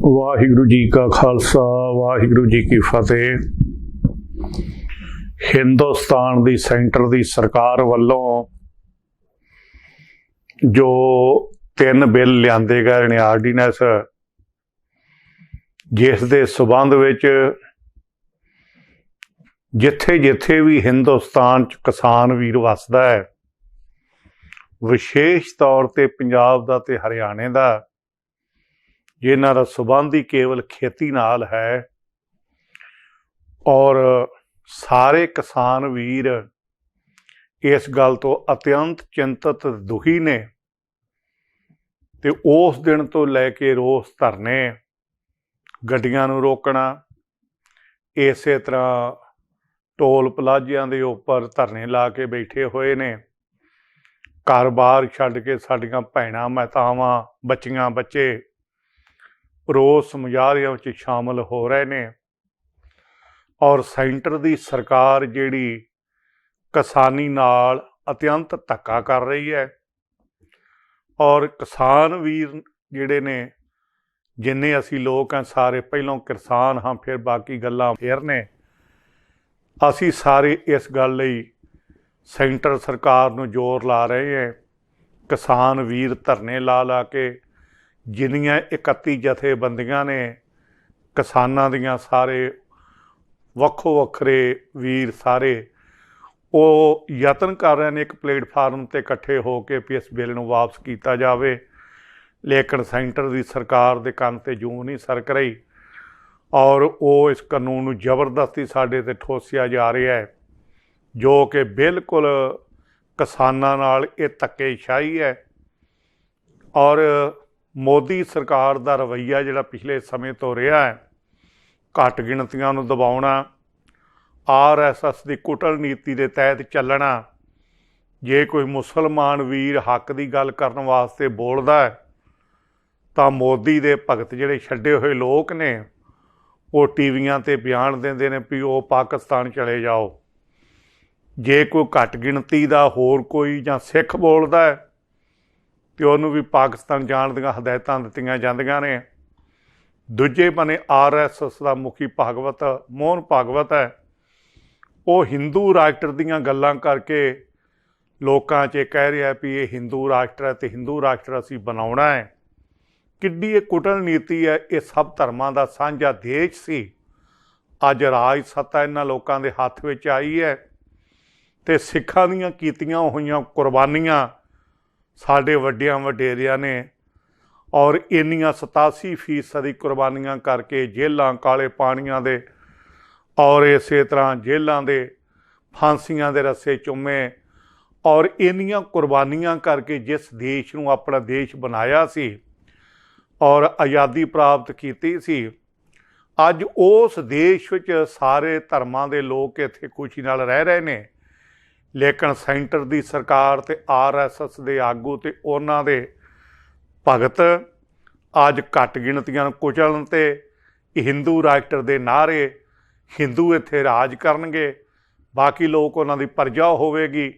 ਵਾਹਿਗੁਰੂ ਜੀ ਕਾ ਖਾਲਸਾ ਵਾਹਿਗੁਰੂ ਜੀ ਕੀ ਫਤਿਹ। ਹਿੰਦੁਸਤਾਨ ਦੀ ਸੈਂਟਰ ਦੀ ਸਰਕਾਰ ਵੱਲੋਂ ਜੋ 3 ਬਿੱਲ ਲਿਆਂਦੇ ਗਏ ਨੇ ਆਰਡੀਨੈਂਸ, ਜਿਸ ਦੇ ਸਬੰਧ ਵਿੱਚ ਜਿੱਥੇ ਜਿੱਥੇ ਵੀ ਹਿੰਦੁਸਤਾਨ 'ਚ ਕਿਸਾਨ ਵੀਰ ਵੱਸਦਾ ਹੈ, ਵਿਸ਼ੇਸ਼ ਤੌਰ 'ਤੇ ਪੰਜਾਬ ਦਾ ਅਤੇ ਹਰਿਆਣੇ ਦਾ, ਜਿਨ੍ਹਾਂ ਦਾ ਸਬੰਧ ਹੀ ਕੇਵਲ ਖੇਤੀ ਨਾਲ ਹੈ, ਔਰ ਸਾਰੇ ਕਿਸਾਨ ਵੀਰ ਇਸ ਗੱਲ ਤੋਂ ਅਤਿਅੰਤ ਚਿੰਤਤ ਦੁਖੀ ਨੇ। ਤੇ ਉਸ ਦਿਨ ਤੋਂ ਲੈ ਕੇ ਰੋਸ ਧਰਨੇ, ਗੱਡੀਆਂ ਨੂੰ ਰੋਕਣਾ, ਇਸੇ ਤਰ੍ਹਾਂ ਟੋਲ ਪਲਾਜ਼ਿਆਂ ਦੇ ਉੱਪਰ ਧਰਨੇ ਲਾ ਕੇ ਬੈਠੇ ਹੋਏ ਨੇ। ਘਰ-ਬਾਰ ਛੱਡ ਕੇ ਸਾਡੀਆਂ ਭੈਣਾਂ, ਮਾਤਾਵਾਂ, ਬੱਚੀਆਂ, ਬੱਚੇ ਰੋਸ ਮੁਜ਼ਾਹਰਿਆਂ ਵਿੱਚ ਸ਼ਾਮਲ ਹੋ ਰਹੇ ਨੇ। ਔਰ ਸੈਂਟਰ ਦੀ ਸਰਕਾਰ ਜਿਹੜੀ ਕਿਸਾਨੀ ਨਾਲ ਅਤਿਅੰਤ ਧੱਕਾ ਕਰ ਰਹੀ ਹੈ, ਔਰ ਕਿਸਾਨ ਵੀਰ ਜਿਹੜੇ ਨੇ, ਜਿੰਨੇ ਅਸੀਂ ਲੋਕ ਹਾਂ ਸਾਰੇ, ਪਹਿਲੋਂ ਕਿਸਾਨ ਹਾਂ ਫਿਰ ਬਾਕੀ ਗੱਲਾਂ ਫਿਰ ਨੇ। ਅਸੀਂ ਸਾਰੇ ਇਸ ਗੱਲ ਲਈ ਸੈਂਟਰ ਸਰਕਾਰ ਨੂੰ ਜ਼ੋਰ ਲਾ ਰਹੇ ਹਾਂ। ਕਿਸਾਨ ਵੀਰ ਧਰਨੇ ਲਾ ਕੇ, ਜਿੰਨੀਆਂ 31 ਜਥੇਬੰਦੀਆਂ ਨੇ ਕਿਸਾਨਾਂ ਦੀਆਂ, ਸਾਰੇ ਵੱਖੋ ਵੱਖਰੇ ਵੀਰ ਸਾਰੇ, ਉਹ ਯਤਨ ਕਰ ਰਹੇ ਨੇ ਇੱਕ ਪਲੇਟਫਾਰਮ 'ਤੇ ਇਕੱਠੇ ਹੋ ਕੇ ਵੀ ਇਸ ਬਿੱਲ ਨੂੰ ਵਾਪਸ ਕੀਤਾ ਜਾਵੇ। ਲੇਕਿਨ ਸੈਂਟਰ ਦੀ ਸਰਕਾਰ ਦੇ ਕੰਨ 'ਤੇ ਜੂੰ ਨਹੀਂ ਸਰਕ ਰਹੀ, ਔਰ ਉਹ ਇਸ ਕਾਨੂੰਨ ਨੂੰ ਜ਼ਬਰਦਸਤੀ ਸਾਡੇ 'ਤੇ ਠੋਸਿਆ ਜਾ ਰਿਹਾ ਹੈ, ਜੋ ਕਿ ਬਿਲਕੁਲ ਕਿਸਾਨਾਂ ਨਾਲ ਇਹ ਧੱਕੇਸ਼ਾਹੀ ਹੈ। ਔਰ ਮੋਦੀ ਸਰਕਾਰ ਦਾ ਰਵੱਈਆ ਜਿਹੜਾ ਪਿਛਲੇ ਸਮੇਂ ਤੋਂ ਰਿਹਾ ਹੈ, ਘੱਟ ਗਿਣਤੀਆਂ ਨੂੰ ਦਬਾਉਣਾ, RSS ਦੀ ਕੁਟਨੀਤੀ ਦੇ ਤਹਿਤ ਚੱਲਣਾ। ਜੇ ਕੋਈ ਮੁਸਲਮਾਨ ਵੀਰ ਹੱਕ ਦੀ ਗੱਲ ਕਰਨ ਵਾਸਤੇ ਬੋਲਦਾ ਹੈ, ਤਾਂ ਮੋਦੀ ਦੇ ਭਗਤ ਜਿਹੜੇ ਛੱਡੇ ਹੋਏ ਲੋਕ ਨੇ, ਉਹ ਟੀਵੀਆਂ 'ਤੇ ਬਿਆਨ ਦਿੰਦੇ ਨੇ ਵੀ ਉਹ ਪਾਕਿਸਤਾਨ ਚਲੇ ਜਾਓ। ਜੇ ਕੋਈ ਘੱਟ ਗਿਣਤੀ ਦਾ ਹੋਰ ਕੋਈ ਜਾਂ ਸਿੱਖ ਬੋਲਦਾ ਹੈ, ਅਤੇ ਉਹਨੂੰ ਵੀ ਪਾਕਿਸਤਾਨ ਜਾਣ ਦੀਆਂ ਹਦਾਇਤਾਂ ਦਿੱਤੀਆਂ ਜਾਂਦੀਆਂ ਨੇ। ਦੂਜੇ ਬੰਨੇ RSS ਦਾ ਮੁਖੀ ਮੋਹਨ ਭਾਗਵਤ ਹੈ, ਉਹ ਹਿੰਦੂ ਰਾਸ਼ਟਰ ਦੀਆਂ ਗੱਲਾਂ ਕਰਕੇ ਲੋਕਾਂ 'ਚ ਕਹਿ ਰਿਹਾ ਵੀ ਇਹ ਹਿੰਦੂ ਰਾਸ਼ਟਰ ਹੈ ਅਤੇ ਹਿੰਦੂ ਰਾਸ਼ਟਰ ਅਸੀਂ ਬਣਾਉਣਾ ਹੈ। ਕਿੱਡੀ ਇਹ ਕੁਟਨੀਤੀ ਹੈ। ਇਹ ਸਭ ਧਰਮਾਂ ਦਾ ਸਾਂਝਾ ਦੇਸ਼ ਸੀ, ਅੱਜ ਰਾਜ ਸੱਤਾ ਇਹਨਾਂ ਲੋਕਾਂ ਦੇ ਹੱਥ ਵਿੱਚ ਆਈ ਹੈ, ਅਤੇ ਸਿੱਖਾਂ ਦੀਆਂ ਕੀਤੀਆਂ ਹੋਈਆਂ ਕੁਰਬਾਨੀਆਂ ਸਾਡੇ ਵੱਡਿਆਂ ਵਡੇਰਿਆਂ ਨੇ, ਔਰ ਇੰਨੀਆਂ 87% ਦੀ ਕੁਰਬਾਨੀਆਂ ਕਰਕੇ ਜੇਲ੍ਹਾਂ ਕਾਲੇ ਪਾਣੀਆਂ ਦੇ, ਔਰ ਇਸੇ ਤਰ੍ਹਾਂ ਜੇਲ੍ਹਾਂ ਦੇ ਫਾਂਸੀਆਂ ਦੇ ਰੱਸੇ ਚੁੰਮੇ, ਔਰ ਇੰਨੀਆਂ ਕੁਰਬਾਨੀਆਂ ਕਰਕੇ ਜਿਸ ਦੇਸ਼ ਨੂੰ ਆਪਣਾ ਦੇਸ਼ ਬਣਾਇਆ ਸੀ ਔਰ ਆਜ਼ਾਦੀ ਪ੍ਰਾਪਤ ਕੀਤੀ ਸੀ, ਅੱਜ ਉਸ ਦੇਸ਼ ਵਿੱਚ ਸਾਰੇ ਧਰਮਾਂ ਦੇ ਲੋਕ ਇੱਥੇ ਖੁਸ਼ੀ ਨਾਲ ਰਹਿ ਰਹੇ ਨੇ। ਲੇਕਿਨ ਸੈਂਟਰ ਦੀ ਸਰਕਾਰ ਅਤੇ RSS ਦੇ ਆਗੂ ਅਤੇ ਉਹਨਾਂ ਦੇ ਭਗਤ ਅੱਜ ਘੱਟ ਗਿਣਤੀਆਂ ਨੂੰ ਕੁਚਲਣ 'ਤੇ ਹਿੰਦੂ ਰਾਸ਼ਟਰ ਦੇ ਨਾਅਰੇ, ਹਿੰਦੂ ਇੱਥੇ ਰਾਜ ਕਰਨਗੇ, ਬਾਕੀ ਲੋਕ ਉਹਨਾਂ ਦੀ ਪ੍ਰਜਾ ਹੋਵੇਗੀ,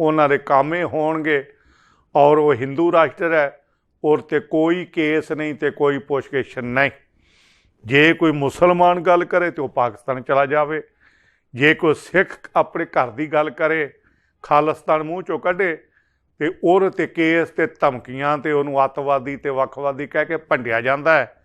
ਉਹਨਾਂ ਦੇ ਕਾਮੇ ਹੋਣਗੇ, ਔਰ ਉਹ ਹਿੰਦੂ ਰਾਸ਼ਟਰ ਹੈ, ਔਰ 'ਤੇ ਕੋਈ ਕੇਸ ਨਹੀਂ ਅਤੇ ਕੋਈ ਪੁੱਛਗਿੱਛ ਨਹੀਂ। ਜੇ ਕੋਈ ਮੁਸਲਮਾਨ ਗੱਲ ਕਰੇ ਤਾਂ ਉਹ ਪਾਕਿਸਤਾਨ ਚਲਾ ਜਾਵੇ। ਜੇ ਕੋਈ ਸਿੱਖ ਆਪਣੇ ਘਰ ਦੀ ਗੱਲ ਕਰੇ, ਖਾਲਿਸਤਾਨ ਮੂੰਹ 'ਚੋਂ ਕੱਢੇ, ਅਤੇ ਉਹਦੇ 'ਤੇ ਕੇਸ ਅਤੇ ਧਮਕੀਆਂ, ਅਤੇ ਉਹਨੂੰ ਅੱਤਵਾਦੀ ਅਤੇ ਵੱਖਵਾਦੀ ਕਹਿ ਕੇ ਭੰਡਿਆ ਜਾਂਦਾ ਹੈ।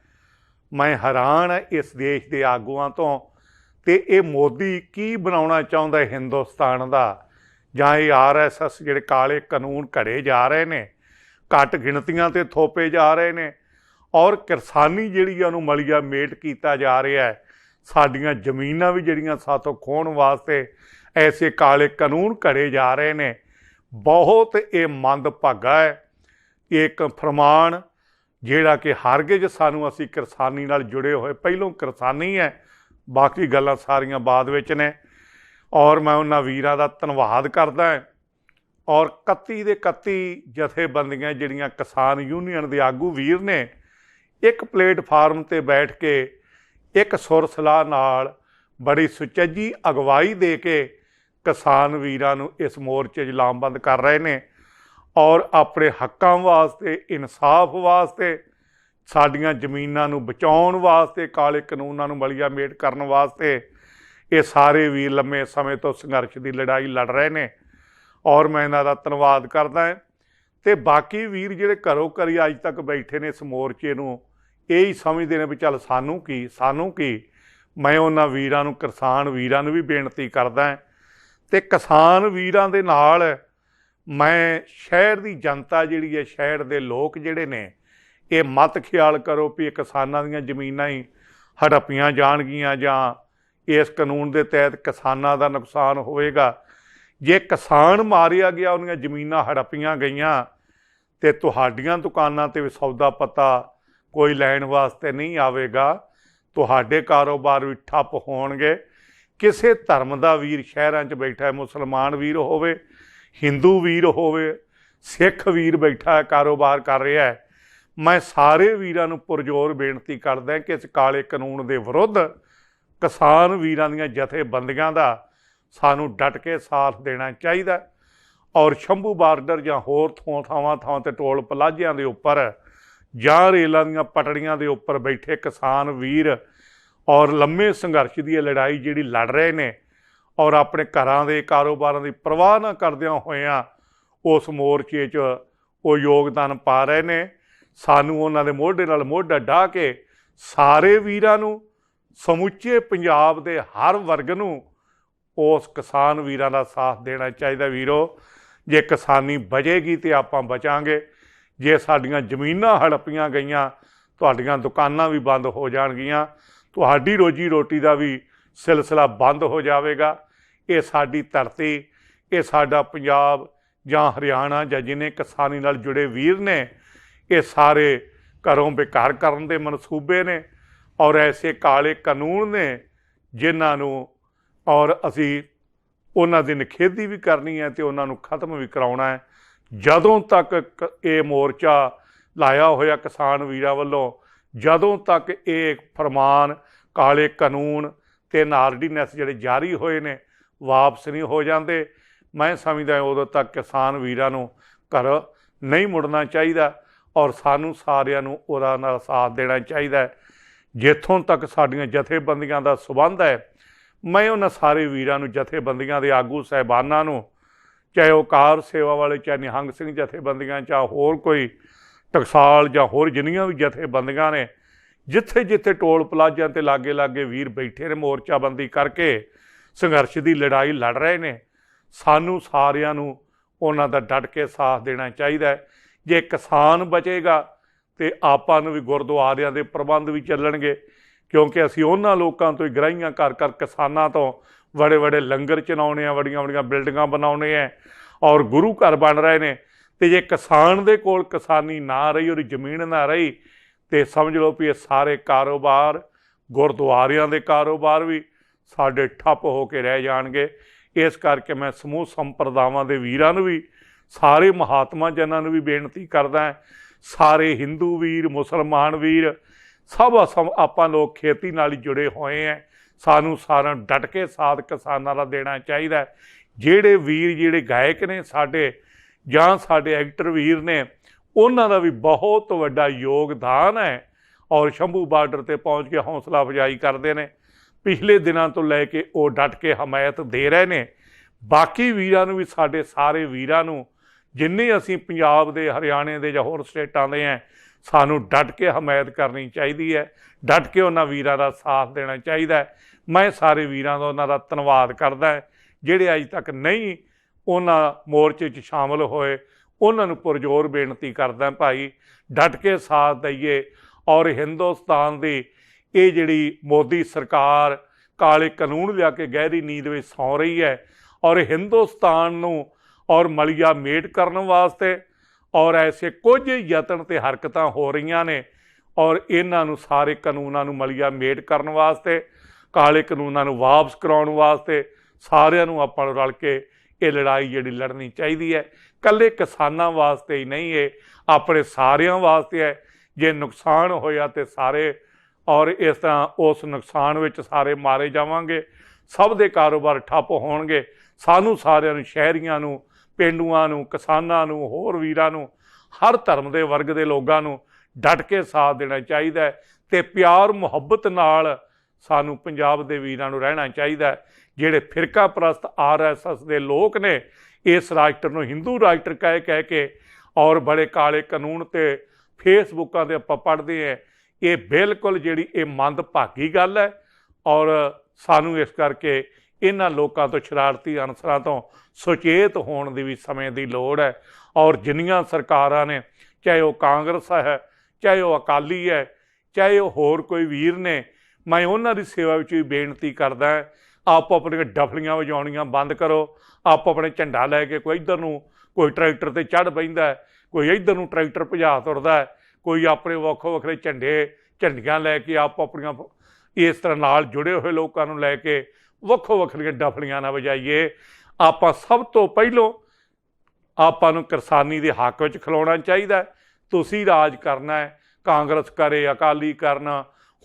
ਮੈਂ ਹੈਰਾਨ ਹੈ ਇਸ ਦੇਸ਼ ਦੇ ਆਗੂਆਂ ਤੋਂ। ਅਤੇ ਇਹ ਮੋਦੀ ਕੀ ਬਣਾਉਣਾ ਚਾਹੁੰਦਾ ਹਿੰਦੁਸਤਾਨ ਦਾ, ਜਾਂ ਇਹ RSS ਜਿਹੜੇ ਕਾਲੇ ਕਾਨੂੰਨ ਘੜੇ ਜਾ ਰਹੇ ਨੇ, ਘੱਟ ਗਿਣਤੀਆਂ 'ਤੇ ਥੋਪੇ ਜਾ ਰਹੇ ਨੇ, ਔਰ ਕਿਰਸਾਨੀ ਜਿਹੜੀ ਆ ਉਹਨੂੰ ਮਲੀਆ ਮੇਟ ਕੀਤਾ ਜਾ ਰਿਹਾ ਹੈ। ਸਾਡੀਆਂ ਜ਼ਮੀਨਾਂ ਵੀ ਜਿਹੜੀਆਂ ਸਾਥੋਂ ਖੋਹਣ ਵਾਸਤੇ ਐਸੇ ਕਾਲੇ ਕਾਨੂੰਨ ਘੜੇ ਜਾ ਰਹੇ ਨੇ। ਬਹੁਤ ਇਹ ਮੰਦਭਾਗਾ ਹੈ। ਇੱਕ ਫਰਮਾਨ ਜਿਹੜਾ ਕਿ ਹਰਗਿਜ਼ ਸਾਨੂੰ, ਅਸੀਂ ਕਿਰਸਾਨੀ ਨਾਲ ਜੁੜੇ ਹੋਏ, ਪਹਿਲੋਂ ਕਿਰਸਾਨੀ ਹੈ, ਬਾਕੀ ਗੱਲਾਂ ਸਾਰੀਆਂ ਬਾਅਦ ਵਿੱਚ ਨੇ। ਔਰ ਮੈਂ ਉਹਨਾਂ ਵੀਰਾਂ ਦਾ ਧੰਨਵਾਦ ਕਰਦਾ ਹਾਂ। ਔਰ 31 ਦੇ 31 ਜਥੇਬੰਦੀਆਂ ਜਿਹੜੀਆਂ ਕਿਸਾਨ ਯੂਨੀਅਨ ਦੇ ਆਗੂ ਵੀਰ ਨੇ, ਇੱਕ ਪਲੇਟਫਾਰਮ 'ਤੇ ਬੈਠ ਕੇ ਇੱਕ ਸੁਰ ਸਲਾਹ ਨਾਲ ਬੜੀ ਸੁਚੱਜੀ ਅਗਵਾਈ ਦੇ ਕੇ ਕਿਸਾਨ ਵੀਰਾਂ ਨੂੰ ਇਸ ਮੋਰਚੇ 'ਚ ਲਾਮਬੰਦ ਕਰ ਰਹੇ ਨੇ, ਔਰ ਆਪਣੇ ਹੱਕਾਂ ਵਾਸਤੇ, ਇਨਸਾਫ ਵਾਸਤੇ, ਸਾਡੀਆਂ ਜ਼ਮੀਨਾਂ ਨੂੰ ਬਚਾਉਣ ਵਾਸਤੇ, ਕਾਲੇ ਕਾਨੂੰਨਾਂ ਨੂੰ ਮਲੀਆ ਮੇਟ ਕਰਨ ਵਾਸਤੇ ਇਹ ਸਾਰੇ ਵੀਰ ਲੰਮੇ ਸਮੇਂ ਤੋਂ ਸੰਘਰਸ਼ ਦੀ ਲੜਾਈ ਲੜ ਰਹੇ ਨੇ ਔਰ ਮੈਂ ਇਹਨਾਂ ਦਾ ਧੰਨਵਾਦ ਕਰਦਾ ਹਾਂ। ਤੇ ਬਾਕੀ ਵੀਰ ਜਿਹੜੇ ਘਰੋਂ ਘਰੀ ਅੱਜ ਤੱਕ ਬੈਠੇ ਨੇ ਇਸ ਮੋਰਚੇ ਨੂੰ ਇਹ ਹੀ ਸਮਝਦੇ ਨੇ ਵੀ ਚੱਲ ਸਾਨੂੰ ਕੀ। ਮੈਂ ਉਹਨਾਂ ਵੀਰਾਂ ਨੂੰ, ਕਿਸਾਨ ਵੀਰਾਂ ਨੂੰ ਵੀ ਬੇਨਤੀ ਕਰਦਾ ਤੇ ਕਿਸਾਨ ਵੀਰਾਂ ਦੇ ਨਾਲ ਮੈਂ ਸ਼ਹਿਰ ਦੀ ਜਨਤਾ ਜਿਹੜੀ ਹੈ, ਸ਼ਹਿਰ ਦੇ ਲੋਕ ਜਿਹੜੇ ਨੇ, ਇਹ ਮਤ ਖਿਆਲ ਕਰੋ ਵੀ ਇਹ ਕਿਸਾਨਾਂ ਦੀਆਂ ਜ਼ਮੀਨਾਂ ਹੀ ਹੜੱਪੀਆਂ ਜਾਣਗੀਆਂ ਜਾਂ ਇਸ ਕਾਨੂੰਨ ਦੇ ਤਹਿਤ ਕਿਸਾਨਾਂ ਦਾ ਨੁਕਸਾਨ ਹੋਵੇਗਾ। ਜੇ ਕਿਸਾਨ ਮਾਰਿਆ ਗਿਆ, ਉਹਦੀਆਂ ਜ਼ਮੀਨਾਂ ਹੜੱਪੀਆਂ ਗਈਆਂ ਤੇ ਤੁਹਾਡੀਆਂ ਦੁਕਾਨਾਂ 'ਤੇ ਵੀ ਸੌਦਾ ਪੱਤਾ ਕੋਈ ਲੈਣ ਵਾਸਤੇ ਨਹੀਂ ਆਵੇਗਾ, ਤੁਹਾਡੇ ਕਾਰੋਬਾਰ ਵੀ ਠੱਪ ਹੋਣਗੇ। ਕਿਸੇ ਧਰਮ ਦਾ ਵੀਰ ਸ਼ਹਿਰਾਂ 'ਚ ਬੈਠਾ ਹੈ, ਮੁਸਲਮਾਨ ਵੀਰ ਹੋਵੇ, ਹਿੰਦੂ ਵੀਰ ਹੋਵੇ, ਸਿੱਖ ਵੀਰ ਬੈਠਾ ਹੈ, ਕਾਰੋਬਾਰ ਕਰ ਰਿਹਾ ਹੈ, ਮੈਂ ਸਾਰੇ ਵੀਰਾਂ ਨੂੰ ਪੁਰਜ਼ੋਰ ਬੇਨਤੀ ਕਰਦਾ ਕਿ ਇਸ ਕਾਲੇ ਕਾਨੂੰਨ ਦੇ ਵਿਰੁੱਧ ਕਿਸਾਨ ਵੀਰਾਂ ਦੀਆਂ ਜਥੇਬੰਦੀਆਂ ਦਾ ਸਾਨੂੰ ਡਟ ਕੇ ਸਾਥ ਦੇਣਾ ਚਾਹੀਦਾ। ਔਰ ਸ਼ੰਭੂ ਬਾਰਡਰ ਜਾਂ ਹੋਰ ਥਾਵਾਂ ਤੇ ਟੋਲ ਪਲਾਜ਼ਿਆਂ ਦੇ ਉੱਪਰ ਜਾਂ ਰੇਲਾਂ ਦੀਆਂ ਪਟੜੀਆਂ ਦੇ ਉੱਪਰ ਬੈਠੇ ਕਿਸਾਨ ਵੀਰ ਔਰ ਲੰਮੇ ਸੰਘਰਸ਼ ਦੀ ਲੜਾਈ ਜਿਹੜੀ ਲੜ ਰਹੇ ਨੇ ਔਰ ਆਪਣੇ ਘਰਾਂ ਦੇ ਕਾਰੋਬਾਰਾਂ ਦੀ ਪਰਵਾਹ ਨਾ ਕਰਦਿਆਂ ਹੋਇਆਂ ਉਸ ਮੋਰਚੇ 'ਚ ਉਹ ਯੋਗਦਾਨ ਪਾ ਰਹੇ ਨੇ। ਸਾਨੂੰ ਉਹਨਾਂ ਦੇ ਮੋਢੇ ਨਾਲ ਮੋਢਾ ਢਾ ਕੇ ਸਾਰੇ ਵੀਰਾਂ ਨੂੰ, ਸਮੁੱਚੇ ਪੰਜਾਬ ਦੇ ਹਰ ਵਰਗ ਨੂੰ ਉਸ ਕਿਸਾਨ ਵੀਰਾਂ ਦਾ ਸਾਥ ਦੇਣਾ ਚਾਹੀਦਾ। ਵੀਰੋ, ਜੇ ਕਿਸਾਨੀ ਬਚੇਗੀ ਤਾਂ ਆਪਾਂ ਬਚਾਂਗੇ। ਜੇ ਸਾਡੀਆਂ ਜ਼ਮੀਨਾਂ ਹੜੱਪੀਆਂ ਗਈਆਂ, ਤੁਹਾਡੀਆਂ ਦੁਕਾਨਾਂ ਵੀ ਬੰਦ ਹੋ ਜਾਣਗੀਆਂ, ਤੁਹਾਡੀ ਰੋਜੀ ਰੋਟੀ ਦਾ ਵੀ ਸਿਲਸਿਲਾ ਬੰਦ ਹੋ ਜਾਵੇਗਾ। ਇਹ ਸਾਡੀ ਧਰਤੀ, ਇਹ ਸਾਡਾ ਪੰਜਾਬ ਜਾਂ ਹਰਿਆਣਾ ਜਾਂ ਜਿੰਨੇ ਕਿਸਾਨੀ ਨਾਲ ਜੁੜੇ ਵੀਰ ਨੇ, ਇਹ ਸਾਰੇ ਘਰੋਂ ਬੇਘਰ ਕਰਨ ਦੇ ਮਨਸੂਬੇ ਨੇ ਔਰ ਐਸੇ ਕਾਲੇ ਕਾਨੂੰਨ ਨੇ ਜਿਨ੍ਹਾਂ ਨੂੰ ਔਰ ਅਸੀਂ ਉਹਨਾਂ ਦੀ ਨਿਖੇਧੀ ਵੀ ਕਰਨੀ ਹੈ ਅਤੇ ਉਹਨਾਂ ਨੂੰ ਖਤਮ ਵੀ ਕਰਾਉਣਾ ਹੈ। ਜਦੋਂ ਤੱਕ ਇਹ ਮੋਰਚਾ ਲਾਇਆ ਹੋਇਆ ਕਿਸਾਨ ਵੀਰਾਂ ਵੱਲੋਂ, ਜਦੋਂ ਤੱਕ ਇਹ ਫਰਮਾਨ, ਕਾਲੇ ਕਾਨੂੰਨ ਅਤੇ ਨਾਰਡੀਨੈਸ ਜਿਹੜੇ ਜਾਰੀ ਹੋਏ ਨੇ ਵਾਪਸ ਨਹੀਂ ਹੋ ਜਾਂਦੇ, ਮੈਂ ਸਮਝਦਾ ਉਦੋਂ ਤੱਕ ਕਿਸਾਨ ਵੀਰਾਂ ਨੂੰ ਘਰ ਨਹੀਂ ਮੁੜਨਾ ਚਾਹੀਦਾ ਔਰ ਸਾਨੂੰ ਸਾਰਿਆਂ ਨੂੰ ਉਹਦਾ ਨਾਲ ਸਾਥ ਦੇਣਾ ਚਾਹੀਦਾ। ਜਿੱਥੋਂ ਤੱਕ ਸਾਡੀਆਂ ਜਥੇਬੰਦੀਆਂ ਦਾ ਸੰਬੰਧ ਹੈ, ਮੈਂ ਉਹਨਾਂ ਸਾਰੇ ਵੀਰਾਂ ਨੂੰ, ਜਥੇਬੰਦੀਆਂ ਦੇ ਆਗੂ ਸਾਹਿਬਾਨਾਂ ਨੂੰ, ਚਾਹੇ ਉਹ ਕਾਰ ਸੇਵਾ ਵਾਲੇ, ਚਾਹੇ ਨਿਹੰਗ ਸਿੰਘ ਜਥੇਬੰਦੀਆਂ, ਚਾਹੇ ਹੋਰ ਕੋਈ ਟਕਸਾਲ ਜਾਂ ਹੋਰ ਜਿੰਨੀਆਂ ਵੀ ਜਥੇਬੰਦੀਆਂ ਨੇ, ਜਿੱਥੇ ਜਿੱਥੇ ਟੋਲ ਪਲਾਜ਼ਿਆਂ 'ਤੇ ਲਾਗੇ ਵੀਰ ਬੈਠੇ ਨੇ ਮੋਰਚਾਬੰਦੀ ਕਰਕੇ ਸੰਘਰਸ਼ ਦੀ ਲੜਾਈ ਲੜ ਰਹੇ ਨੇ, ਸਾਨੂੰ ਸਾਰਿਆਂ ਨੂੰ ਉਹਨਾਂ ਦਾ ਡਟ ਕੇ ਸਾਥ ਦੇਣਾ ਚਾਹੀਦਾ। ਜੇ ਕਿਸਾਨ ਬਚੇਗਾ ਅਤੇ ਆਪਾਂ ਨੂੰ ਵੀ ਗੁਰਦੁਆਰਿਆਂ ਦੇ ਪ੍ਰਬੰਧ ਵੀ ਚੱਲਣਗੇ, ਕਿਉਂਕਿ ਅਸੀਂ ਉਹਨਾਂ ਲੋਕਾਂ ਤੋਂ ਹੀ ਗ੍ਰਾਹੀਆਂ ਕਰ ਕਿਸਾਨਾਂ ਤੋਂ ਬੜੇ ਲੰਗਰ ਚਲਾਉਣੇ ਆ, ਵੱਡੀਆਂ ਬਿਲਡਿੰਗਾਂ ਬਣਾਉਣੇ ਆ ਔਰ ਗੁਰੂ ਘਰ ਬਣ ਰਹੇ ਨੇ। ਅਤੇ ਜੇ ਕਿਸਾਨ ਦੇ ਕੋਲ ਕਿਸਾਨੀ ਨਾ ਰਹੀ, ਉਹਦੀ ਜ਼ਮੀਨ ਨਾ ਰਹੀ, ਅਤੇ ਸਮਝ ਲਓ ਵੀ ਇਹ ਸਾਰੇ ਕਾਰੋਬਾਰ, ਗੁਰਦੁਆਰਿਆਂ ਦੇ ਕਾਰੋਬਾਰ ਵੀ ਸਾਡੇ ਠੱਪ ਹੋ ਕੇ ਰਹਿ ਜਾਣਗੇ। ਇਸ ਕਰਕੇ ਮੈਂ ਸਮੂਹ ਸੰਪਰਦਾਵਾਂ ਦੇ ਵੀਰਾਂ ਨੂੰ ਵੀ, ਸਾਰੇ ਮਹਾਤਮਾ ਜਨਾਂ ਨੂੰ ਵੀ ਬੇਨਤੀ ਕਰਦਾ, ਸਾਰੇ ਹਿੰਦੂ ਵੀਰ, ਮੁਸਲਮਾਨ ਵੀਰ, ਸਭ ਆਪਾਂ ਲੋਕ ਖੇਤੀ ਨਾਲ ਹੀ ਜੁੜੇ ਹੋਏ ਹੈ, ਸਾਨੂੰ ਸਾਰਿਆਂ ਨੂੰ ਡਟ ਕੇ ਸਾਥ ਕਿਸਾਨਾਂ ਦਾ ਦੇਣਾ ਚਾਹੀਦਾ। ਜਿਹੜੇ ਵੀਰ, ਜਿਹੜੇ ਗਾਇਕ ਨੇ ਸਾਡੇ ਜਾਂ ਸਾਡੇ ਐਕਟਰ ਵੀਰ ਨੇ, ਉਹਨਾਂ ਦਾ ਵੀ ਬਹੁਤ ਵੱਡਾ ਯੋਗਦਾਨ ਹੈ ਔਰ ਸ਼ੰਭੂ ਬਾਰਡਰ 'ਤੇ ਪਹੁੰਚ ਕੇ ਹੌਸਲਾ ਅਫਜ਼ਾਈ ਕਰਦੇ ਨੇ। ਪਿਛਲੇ ਦਿਨਾਂ ਤੋਂ ਲੈ ਕੇ ਉਹ ਡਟ ਕੇ ਹਮਾਇਤ ਦੇ ਰਹੇ ਨੇ। ਬਾਕੀ ਵੀਰਾਂ ਨੂੰ ਵੀ, ਸਾਡੇ ਸਾਰੇ ਵੀਰਾਂ ਨੂੰ, ਜਿੰਨੇ ਅਸੀਂ ਪੰਜਾਬ ਦੇ, ਹਰਿਆਣੇ ਦੇ ਜਾਂ ਹੋਰ ਸਟੇਟਾਂ ਦੇ ਹੈ, ਸਾਨੂੰ ਡਟ ਕੇ ਹਮਾਇਤ ਕਰਨੀ ਚਾਹੀਦੀ ਹੈ, ਡਟ ਕੇ ਉਹਨਾਂ ਵੀਰਾਂ ਦਾ ਸਾਥ ਦੇਣਾ ਚਾਹੀਦਾ। ਮੈਂ ਸਾਰੇ ਵੀਰਾਂ ਦਾ, ਉਹਨਾਂ ਦਾ ਧੰਨਵਾਦ ਕਰਦਾ। ਜਿਹੜੇ ਅੱਜ ਤੱਕ ਨਹੀਂ ਉਹਨਾਂ ਮੋਰਚੇ 'ਚ ਸ਼ਾਮਲ ਹੋਏ, ਉਹਨਾਂ ਨੂੰ ਪੁਰਜ਼ੋਰ ਬੇਨਤੀ ਕਰਦਾ, ਭਾਈ ਡਟ ਕੇ ਸਾਥ ਦਈਏ ਔਰ ਹਿੰਦੁਸਤਾਨ ਦੀ ਇਹ ਜਿਹੜੀ ਮੋਦੀ ਸਰਕਾਰ ਕਾਲੇ ਕਾਨੂੰਨ ਲਿਆ ਕੇ ਗਹਿਰੀ ਨੀਂਦ ਵਿੱਚ ਸੌਂ ਰਹੀ ਹੈ ਔਰ ਹਿੰਦੁਸਤਾਨ ਨੂੰ ਔਰ ਮਲੀਆ ਮੇਟ ਕਰਨ ਵਾਸਤੇ ਔਰ ਐਸੇ ਕੁਝ ਯਤਨ ਅਤੇ ਹਰਕਤਾਂ ਹੋ ਰਹੀਆਂ ਨੇ ਔਰ ਇਹਨਾਂ ਨੂੰ, ਸਾਰੇ ਕਾਨੂੰਨਾਂ ਨੂੰ ਮਲੀਆ ਮੇਟ ਕਰਨ ਵਾਸਤੇ, ਕਾਲੇ ਕਾਨੂੰਨਾਂ ਨੂੰ ਵਾਪਸ ਕਰਾਉਣ ਵਾਸਤੇ ਸਾਰਿਆਂ ਨੂੰ ਆਪਾਂ ਨੂੰ ਰਲ ਕੇ ਇਹ ਲੜਾਈ ਜਿਹੜੀ ਲੜਨੀ ਚਾਹੀਦੀ ਹੈ। ਇਕੱਲੇ ਕਿਸਾਨਾਂ ਵਾਸਤੇ ਹੀ ਨਹੀਂ, ਇਹ ਆਪਣੇ ਸਾਰਿਆਂ ਵਾਸਤੇ ਹੈ। ਜੇ ਨੁਕਸਾਨ ਹੋਇਆ ਤਾਂ ਸਾਰੇ, ਔਰ ਇਸ ਤਰ੍ਹਾਂ ਉਸ ਨੁਕਸਾਨ ਵਿੱਚ ਸਾਰੇ ਮਾਰੇ ਜਾਵਾਂਗੇ, ਸਭ ਦੇ ਕਾਰੋਬਾਰ ਠੱਪ ਹੋਣਗੇ। ਸਾਨੂੰ ਸਾਰਿਆਂ ਨੂੰ, ਸ਼ਹਿਰੀਆਂ ਨੂੰ, ਪੇਂਡੂਆਂ ਨੂੰ, ਕਿਸਾਨਾਂ ਨੂੰ, ਹੋਰ ਵੀਰਾਂ ਨੂੰ, ਹਰ ਧਰਮ ਦੇ ਵਰਗ ਦੇ ਲੋਕਾਂ ਨੂੰ ਡਟ ਕੇ ਸਾਥ ਦੇਣਾ ਚਾਹੀਦਾ ਤੇ ਪਿਆਰ ਮੁਹੱਬਤ ਨਾਲ ਸਾਨੂੰ ਪੰਜਾਬ ਦੇ ਵੀਰਾਂ ਨੂੰ ਰਹਿਣਾ ਚਾਹੀਦਾ। ਜਿਹੜੇ ਫਿਰਕਾ ਪ੍ਰਸਤ RSS ਦੇ ਲੋਕ ਨੇ ਇਸ ਰਾਸ਼ਟਰ ਨੂੰ ਹਿੰਦੂ ਰਾਸ਼ਟਰ ਕਹਿ ਕੇ ਔਰ ਬੜੇ ਕਾਲੇ ਕਾਨੂੰਨ ਤੇ ਫੇਸਬੁੱਕਾਂ ਤੇ ਆਪਾਂ ਪੜ੍ਹਦੇ ਹਾਂ, ਇਹ ਬਿਲਕੁਲ ਜਿਹੜੀ ਇਹ ਮੰਦਭਾਗੀ ਗੱਲ ਹੈ। ਔਰ ਸਾਨੂੰ ਇਸ ਕਰਕੇ ਇਹਨਾਂ ਲੋਕਾਂ ਤੋਂ, ਸ਼ਰਾਰਤੀ ਅਨਸਰਾਂ ਤੋਂ ਸੁਚੇਤ ਹੋਣ ਦੀ ਵੀ ਸਮੇਂ ਦੀ ਲੋੜ ਹੈ। ਔਰ ਜਿੰਨੀਆਂ ਸਰਕਾਰਾਂ ਨੇ, ਚਾਹੇ ਉਹ ਕਾਂਗਰਸ ਹੈ, ਚਾਹੇ ਉਹ ਅਕਾਲੀ ਹੈ, ਚਾਹੇ ਉਹ ਹੋਰ ਕੋਈ ਵੀਰ ਨੇ, ਮੈਂ ਉਹਨਾਂ ਦੀ ਸੇਵਾ ਵਿੱਚ ਵੀ ਬੇਨਤੀ ਕਰਦਾ, ਆਪੋ ਆਪਣੀਆਂ ਡਫਲੀਆਂ ਵਜਾਉਣੀਆਂ ਬੰਦ ਕਰੋ। ਆਪੋ ਆਪਣੇ ਝੰਡਾ ਲੈ ਕੇ ਕੋਈ ਇੱਧਰ ਨੂੰ, ਕੋਈ ਟਰੈਕਟਰ 'ਤੇ ਚੜ੍ਹ ਬਹਿੰਦਾ, ਕੋਈ ਇੱਧਰ ਨੂੰ ਟਰੈਕਟਰ ਭਜਾ ਤੁਰਦਾ, ਕੋਈ ਆਪਣੇ ਵੱਖੋ ਵੱਖਰੇ ਝੰਡੀਆਂ ਲੈ ਕੇ ਆਪੋ ਆਪਣੀਆਂ ਇਸ ਤਰ੍ਹਾਂ ਨਾਲ ਜੁੜੇ ਹੋਏ ਲੋਕਾਂ ਨੂੰ ਲੈ ਕੇ ਵੱਖੋ ਵੱਖਰੀਆਂ ਡਫਲੀਆਂ ਨਾ ਵਜਾਈਏ। ਆਪਾਂ ਸਭ ਤੋਂ ਪਹਿਲੋਂ ਆਪਾਂ ਨੂੰ ਕਿਸਾਨੀ ਦੇ ਹੱਕ ਵਿੱਚ ਖਲੋਣਾ ਚਾਹੀਦਾ। ਤੁਸੀਂ ਰਾਜ ਕਰਨਾ ਹੈ, ਕਾਂਗਰਸ ਕਰੇ, ਅਕਾਲੀ ਕਰਨ,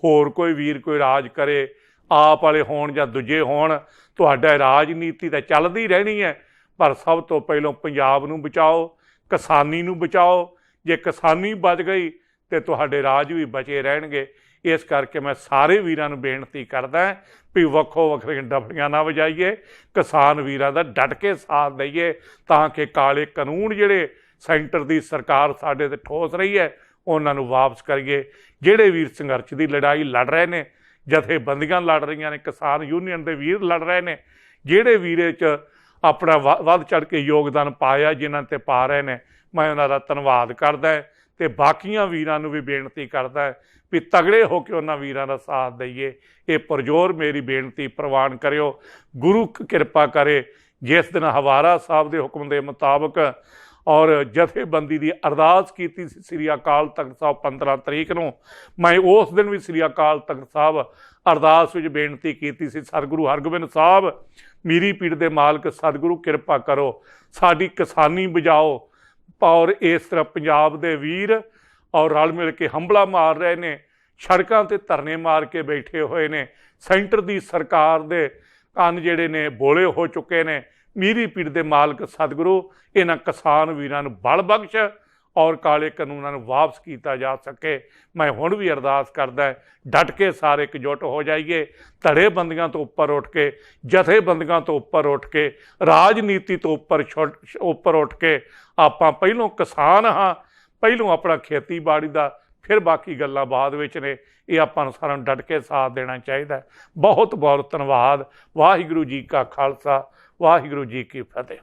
ਹੋਰ ਕੋਈ ਵੀਰ ਕੋਈ ਰਾਜ ਕਰੇ, ਆਪ ਵਾਲੇ ਹੋਣ ਜਾਂ ਦੂਜੇ ਹੋਣ, ਤੁਹਾਡਾ ਰਾਜਨੀਤੀ ਤਾਂ ਚੱਲਦੀ ਰਹਿਣੀ ਹੈ, ਪਰ ਸਭ ਤੋਂ ਪਹਿਲੋਂ ਪੰਜਾਬ ਨੂੰ ਬਚਾਓ, ਕਿਸਾਨੀ ਨੂੰ ਬਚਾਓ। ਜੇ ਕਿਸਾਨੀ ਬਚ ਗਈ ਤਾਂ ਤੁਹਾਡੇ ਰਾਜ ਵੀ ਬਚੇ ਰਹਿਣਗੇ। ਇਸ ਕਰਕੇ ਮੈਂ ਸਾਰੇ ਵੀਰਾਂ ਨੂੰ ਬੇਨਤੀ ਕਰਦਾ ਵੀ ਵੱਖੋ ਵੱਖਰੀਆਂ ਡਫਲੀਆਂ ਨਾ ਵਜਾਈਏ, ਕਿਸਾਨ ਵੀਰਾਂ ਦਾ ਡਟ ਕੇ ਸਾਥ ਦਈਏ ਤਾਂ ਕਿ ਕਾਲੇ ਕਾਨੂੰਨ ਜਿਹੜੇ ਸੈਂਟਰ ਦੀ ਸਰਕਾਰ ਸਾਡੇ 'ਤੇ ਠੋਸ ਰਹੀ ਹੈ ਉਹਨਾਂ ਨੂੰ ਵਾਪਸ ਕਰੀਏ। ਜਿਹੜੇ ਵੀਰ ਸੰਘਰਸ਼ ਦੀ ਲੜਾਈ ਲੜ ਰਹੇ ਨੇ, ਜਥੇਬੰਦੀਆਂ ਲੜ ਰਹੀਆਂ ਨੇ, ਕਿਸਾਨ ਯੂਨੀਅਨ ਦੇ ਵੀਰ ਲੜ ਰਹੇ ਨੇ, ਜਿਹੜੇ ਵੀਰੇ 'ਚ ਆਪਣਾ ਵੱਧ ਚੜ੍ਹ ਕੇ ਯੋਗਦਾਨ ਪਾਇਆ, ਜਿਨ੍ਹਾਂ 'ਤੇ ਪਾ ਰਹੇ ਨੇ, ਮੈਂ ਉਹਨਾਂ ਦਾ ਧੰਨਵਾਦ ਕਰਦਾ ਅਤੇ ਬਾਕੀਆਂ ਵੀਰਾਂ ਨੂੰ ਵੀ ਬੇਨਤੀ ਕਰਦਾ ਵੀ ਤਗੜੇ ਹੋ ਕੇ ਉਹਨਾਂ ਵੀਰਾਂ ਦਾ ਸਾਥ ਦਈਏ। ਇਹ ਪਰਜੋਰ ਮੇਰੀ ਬੇਨਤੀ ਪ੍ਰਵਾਨ ਕਰਿਓ। ਗੁਰੂ ਕਿਰਪਾ ਕਰੇ। ਜਿਸ ਦਿਨ ਹਵਾਰਾ ਸਾਹਿਬ ਦੇ ਹੁਕਮ ਦੇ ਮੁਤਾਬਕ ਔਰ ਜਥੇਬੰਦੀ ਦੀ ਅਰਦਾਸ ਕੀਤੀ ਸੀ ਸ੍ਰੀ ਅਕਾਲ ਤਖਤ ਸਾਹਿਬ 15 ਤਰੀਕ ਨੂੰ, ਮੈਂ ਉਸ ਦਿਨ ਵੀ ਸ੍ਰੀ ਅਕਾਲ ਤਖਤ ਸਾਹਿਬ ਅਰਦਾਸ ਵਿੱਚ ਬੇਨਤੀ ਕੀਤੀ ਸੀ, ਸਤਿਗੁਰੂ ਹਰਗੋਬਿੰਦ ਸਾਹਿਬ, ਮੀਰੀ ਪੀੜ ਦੇ ਮਾਲਕ ਸਤਿਗੁਰੂ ਕਿਰਪਾ ਕਰੋ, ਸਾਡੀ ਕਿਸਾਨੀ ਬਚਾਓ। ਔਰ ਇਸ ਤਰ੍ਹਾਂ ਪੰਜਾਬ ਦੇ ਵੀਰ ਔਰ ਰਲ ਮਿਲ ਕੇ ਹੰਭਲਾ ਮਾਰ ਰਹੇ ਨੇ, ਸੜਕਾਂ 'ਤੇ ਧਰਨੇ ਮਾਰ ਕੇ ਬੈਠੇ ਹੋਏ ਨੇ। ਸੈਂਟਰ ਦੀ ਸਰਕਾਰ ਦੇ ਕੰਨ ਜਿਹੜੇ ਨੇ ਬੋਲੇ ਹੋ ਚੁੱਕੇ ਨੇ। ਮੀਰੀ ਪੀੜ ਦੇ ਮਾਲਕ ਸਤਿਗੁਰੂ ਇਹਨਾਂ ਕਿਸਾਨ ਵੀਰਾਂ ਨੂੰ ਬਲ ਬਖਸ਼ ਔਰ ਕਾਲੇ ਕਾਨੂੰਨਾਂ ਨੂੰ ਵਾਪਸ ਕੀਤਾ ਜਾ ਸਕੇ। ਮੈਂ ਹੁਣ ਵੀ ਅਰਦਾਸ ਕਰਦਾ, ਡਟ ਕੇ ਸਾਰੇ ਇਕਜੁੱਟ ਹੋ ਜਾਈਏ, ਧੜੇਬੰਦੀਆਂ ਤੋਂ ਉੱਪਰ ਉੱਠ ਕੇ, ਜਥੇਬੰਦੀਆਂ ਤੋਂ ਉੱਪਰ ਉੱਠ ਕੇ, ਰਾਜਨੀਤੀ ਤੋਂ ਉੱਪਰ ਉੱਠ ਕੇ ਆਪਾਂ ਪਹਿਲੋਂ ਕਿਸਾਨ ਹਾਂ, ਪਹਿਲੋਂ ਆਪਣਾ ਖੇਤੀਬਾੜੀ ਦਾ, ਫਿਰ ਬਾਕੀ ਗੱਲਾਂ ਬਾਅਦ ਵਿੱਚ ਨੇ। ਇਹ ਆਪਾਂ ਨੂੰ ਸਾਰਿਆਂ ਨੂੰ ਡਟ ਕੇ ਸਾਥ ਦੇਣਾ ਚਾਹੀਦਾ। ਬਹੁਤ ਬਹੁਤ ਧੰਨਵਾਦ। ਵਾਹਿਗੁਰੂ ਜੀ ਕਾ ਖਾਲਸਾ, ਵਾਹਿਗੁਰੂ ਜੀ ਕੀ ਫਤਿਹ।